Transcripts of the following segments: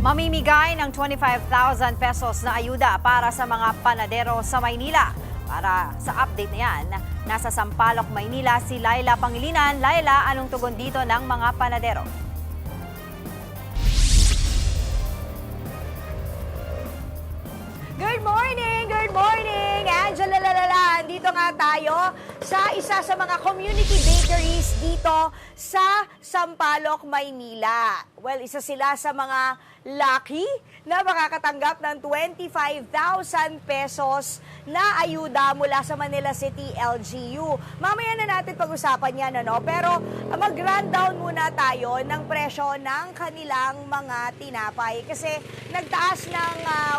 Mamimigay ng 25,000 pesos na ayuda para sa mga panadero sa Maynila. Para sa update na yan, nasa Sampaloc, Maynila si Laila Pangilinan. Laila, anong tugon dito ng mga panadero? Good morning! Good morning! Angela Lalala, dito nga tayo sa isa sa mga community bakeries dito sa Sampaloc, Maynila. Well, isa sila sa mga lucky na makakatanggap ng 25,000 pesos na ayuda mula sa Manila City LGU. Mamaya na natin pag-usapan yan, ano? Pero mag-rundown muna tayo ng presyo ng kanilang mga tinapay. Kasi nagtaas ng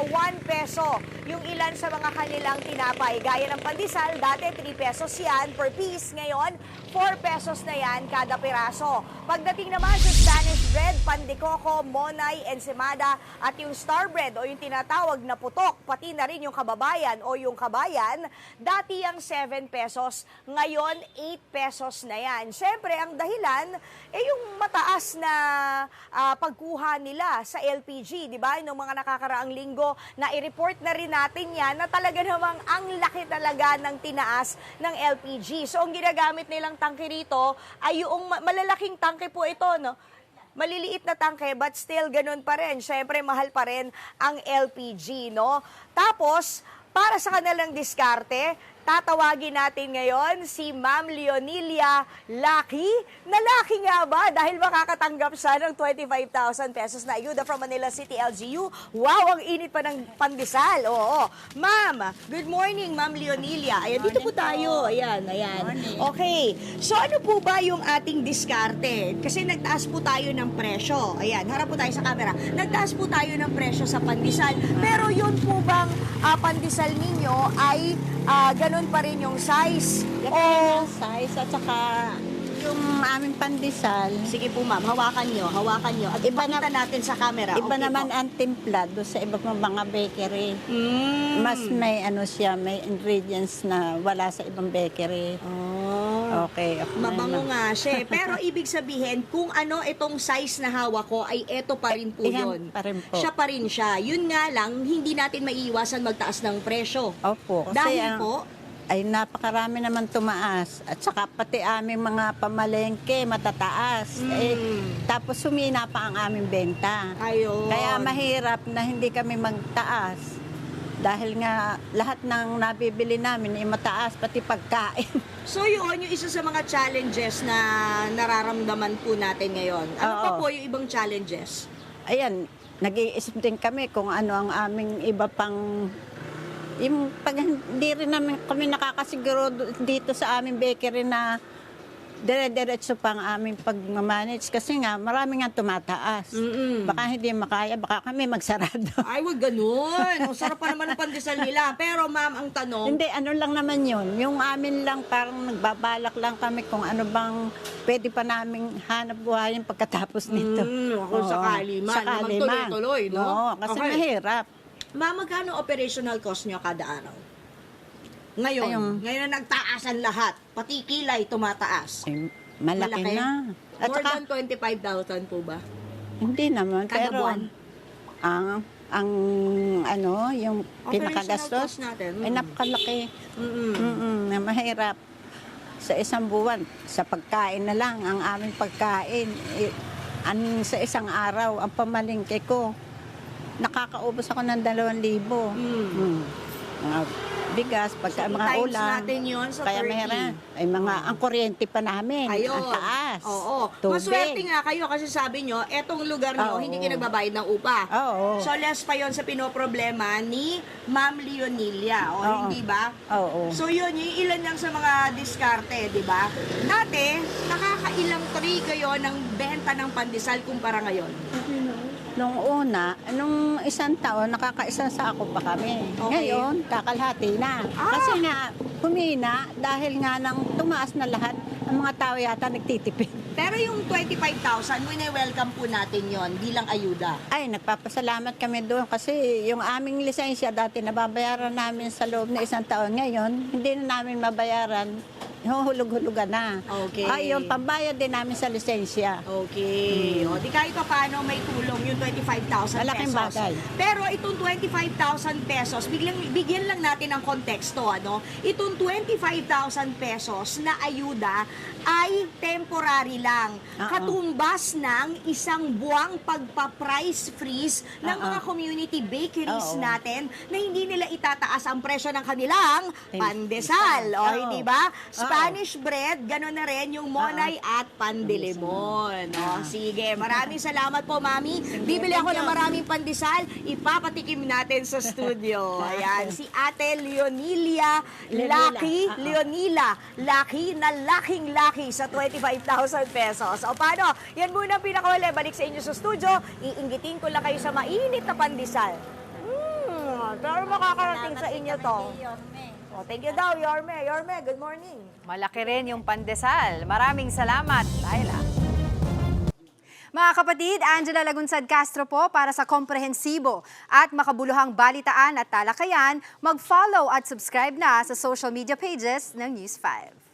1 peso yung ilan sa mga kanilang tinapay. Gaya ng pandesal, dati 3 pesos yan per piece. Ngayon, 4 pesos na yan kada piraso. Pagdating naman sa Spanish bread, pandikoko, monay, ensimada, at yung star bread o yung tinatawag na putok, pati na rin yung kababayan o yung kabayan, dati ang 7 pesos, ngayon 8 pesos na yan. Siyempre, ang dahilan, yung mataas na pagkuha nila sa LPG, di ba? Noong mga nakakaraang linggo, na i-report na rin natin yan na talaga namang ang laki talaga ng tinaas ng LPG. So, ang ginagamit nilang tangke rito ay yung malalaking tangke po ito, no? Maliliit na tangke, but still, ganun pa rin. Siyempre, mahal pa rin ang LPG, no? Tapos, para sa kanilang diskarte, tatawagin natin ngayon si Ma'am Leonilia Lucky. Na lucky nga ba? Dahil makakatanggap siya ng 25,000 pesos na ayuda from Manila City LGU. Wow, ang init pa ng pandesal. Oo. Ma'am, good morning, Ma'am Leonilia. Ayan, dito po tayo. Ayan, ayan. Okay. So, ano po ba yung ating diskarte? Kasi nagtaas po tayo ng presyo. Ayan, harap po tayo sa camera. Nagtaas po tayo ng presyo sa pandesal. Pero yun po bang pandesal ninyo ay ganun pa rin yung size? O size at saka yung aming pandesal. Sige po ma'am, hawakan nyo. At Iba ipakita natin sa camera. Iba Okay naman po. ang timpla doon sa ibang mga bakery. Mm. Mas may may ingredients na wala sa ibang bakery. Oh. Okay. Mabango nga siya. Pero ibig sabihin, kung ano itong size na hawak ko, ay eto pa rin po yun. pa rin po. Siya pa rin siya. Yun nga lang, hindi natin maiiwasan magtaas ng presyo. Opo. Kasi Dahil po, ay napakarami naman tumaas. At saka pati aming mga pamalengke matataas. Tapos sumina pa ang aming benta. ayun. Kaya mahirap na hindi kami magtaas. Dahil nga lahat ng nabibili namin ay mataas, pati pagkain. So yun, yung isa sa mga challenges na nararamdaman po natin ngayon. Ano pa Oo. po yung ibang challenges? Ayan, nag-iisip din kami kung ano ang aming iba pang... Yung pag hindi rin namin kami nakakasiguro dito sa aming bakery na dire-diretso pa ang aming pag-manage kasi nga marami nga tumataas. Baka hindi makaya, baka kami magsarado. Ay, wag ganun. Ang sarap pa naman ng pandesal nila. Pero ma'am, ang tanong, Hindi, ano lang naman yun. Yung amin lang parang nagbabalak lang kami kung ano bang pwede pa naming hanap buhayin pagkatapos nito. kung Oo. sakali man, naman Sakali man. tuloy-tuloy, no? Oo, kasi Okay. mahirap. Ma'am, magkano operational cost nyo kada araw? Ngayon, Ayun. ngayon na nagtaasan lahat, pati kilay tumataas. Eh, malaki na. At More saka, than 25,000 po ba? hindi naman. Kada Pero, buwan? ang ano, yung Operational pinakagastos, cost natin. ay napakalaki. Mm-mm. Na mahirap. Sa isang buwan, sa pagkain na lang, ang aming pagkain, sa isang araw, ang pamalingke ko, nakakaubos ako ng 2,000. Mga bigas, pagka So, mga times ulam. natin yun sa Kaya 30. mahirap. Ay mga, ang kuryente pa namin, Ayun. ang taas. Oo. Tubig. Maswerte nga kayo kasi sabi nyo, etong lugar nyo, Oo. hindi kayo nagbabayad ng upa. Oo. So, less pa yon sa pinoproblema ni Ma'am Leonilia. O, Oo. hindi ba? Oo. So, yun, yung ilan lang sa mga diskarte, di ba? Dati, nakakailang tray kayo ng benta ng pandesal kumpara ngayon. Nung una, nung isang taon, nakakaisang sako pa kami. Okay. Ngayon, kakalhati na. Kasi nga, humina dahil nga nang tumaas na lahat, ang mga tao yata nagtitipid. Pero yung 25,000, wini-welcome po natin yon bilang ayuda. Ay, nagpapasalamat kami doon kasi yung aming lisensya dati nababayaran namin sa loob ng isang taon. Ngayon, hindi na namin mabayaran. huhulog-hulugan na. Okay. Ay, yung pambayad din namin sa lisensya. Okay. O, di kahit pa paano may tulong yung 25,000 Malaking pesos. bagay. Pero itong 25,000 pesos, bigyan lang natin ng konteksto, ano? Itong 25,000 pesos na ayuda ay temporary lang. Oo. Katumbas ng isang buwang pagpa-price freeze ng mga community bakeries Oo. natin na hindi nila itataas ang presyo ng kanilang pandesal. O, Oo. hindi ba? Oo. Spanish bread, gano'n na rin yung monay at pandilimon. O, sige, maraming salamat po, Mami. Bibili ako ng maraming pandesal, ipapatikim natin sa studio. Ayan, si Ate Leonilia Laki, Leonila Laki na laking-laki sa 25,000 pesos. O paano? Yan muna ang pinakahuli. Balik sa inyo sa studio. Iinggitin ko lang kayo sa mainit na pandesal. Pero makakarating sa inyo to. Oh, thank you daw, Yorme. Yorme, good morning. Malaki rin yung pandesal. Maraming salamat, Laila. Mga kapatid, Angela Lagunsad Castro po para sa komprehensibo at makabuluhang balitaan at talakayan. Mag-follow at subscribe na sa social media pages ng News 5.